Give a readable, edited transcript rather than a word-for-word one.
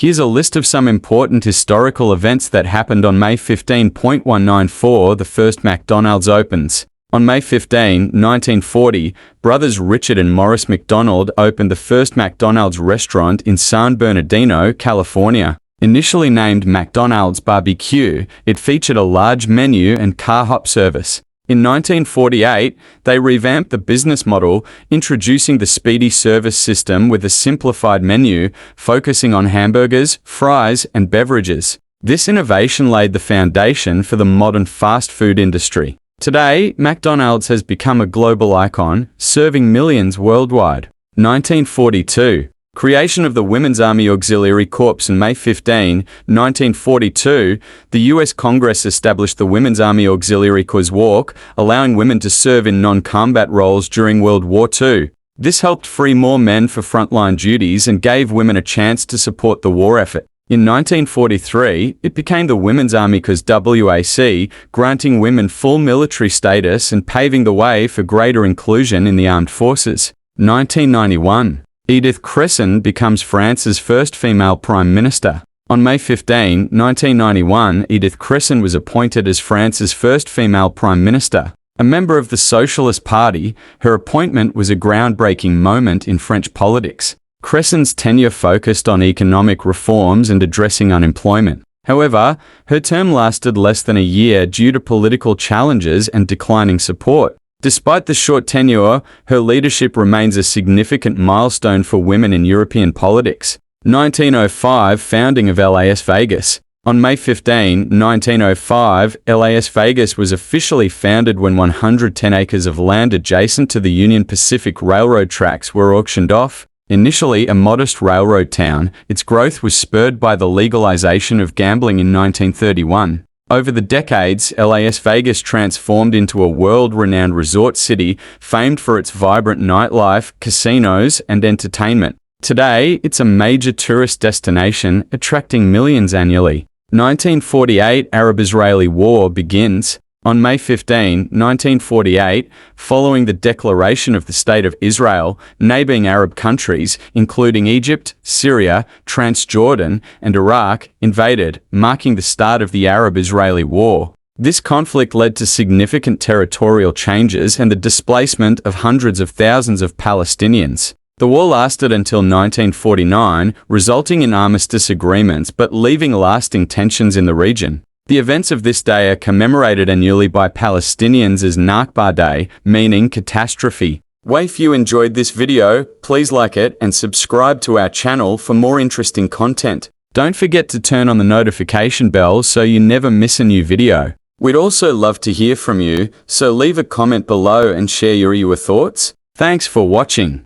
Here's a list of some important historical events that happened on May 15.194. The first McDonald's opens. On May 15, 1940, brothers Richard and Morris McDonald opened the first McDonald's restaurant in San Bernardino, California. Initially named McDonald's Barbecue, it featured a large menu and car hop service. In 1948, they revamped the business model, introducing the speedy service system with a simplified menu, focusing on hamburgers, fries, and beverages. This innovation laid the foundation for the modern fast food industry. Today, McDonald's has become a global icon, serving millions worldwide. 1942. Creation of the Women's Army Auxiliary Corps. On May 15, 1942, the U.S. Congress established the Women's Army Auxiliary Corps WARC, allowing women to serve in non-combat roles during World War II. This helped free more men for frontline duties and gave women a chance to support the war effort. In 1943, it became the Women's Army Corps WAC, granting women full military status and paving the way for greater inclusion in the armed forces. 1991. Edith Cresson becomes France's first female prime minister. On May 15, 1991, Edith Cresson was appointed as France's first female prime minister. A member of the Socialist Party, her appointment was a groundbreaking moment in French politics. Cresson's tenure focused on economic reforms and addressing unemployment. However, her term lasted less than a year due to political challenges and declining support. Despite the short tenure, her leadership remains a significant milestone for women in European politics. 1905 Founding of Las Vegas. On May 15, 1905, Las Vegas was officially founded when 110 acres of land adjacent to the Union Pacific Railroad tracks were auctioned off. Initially a modest railroad town, its growth was spurred by the legalization of gambling in 1931. Over the decades, Las Vegas transformed into a world-renowned resort city, famed for its vibrant nightlife, casinos, and entertainment. Today, it's a major tourist destination, attracting millions annually. 1948 Arab-Israeli War begins. On May 15, 1948, following the declaration of the State of Israel, neighboring Arab countries, including Egypt, Syria, Transjordan, and Iraq, invaded, marking the start of the Arab-Israeli War. This conflict led to significant territorial changes and the displacement of hundreds of thousands of Palestinians. The war lasted until 1949, resulting in armistice agreements but leaving lasting tensions in the region. The events of this day are commemorated annually by Palestinians as Nakba Day, meaning catastrophe. If you enjoyed this video, please like it and subscribe to our channel for more interesting content. Don't forget to turn on the notification bell so you never miss a new video. We'd also love to hear from you, so leave a comment below and share your thoughts. Thanks for watching.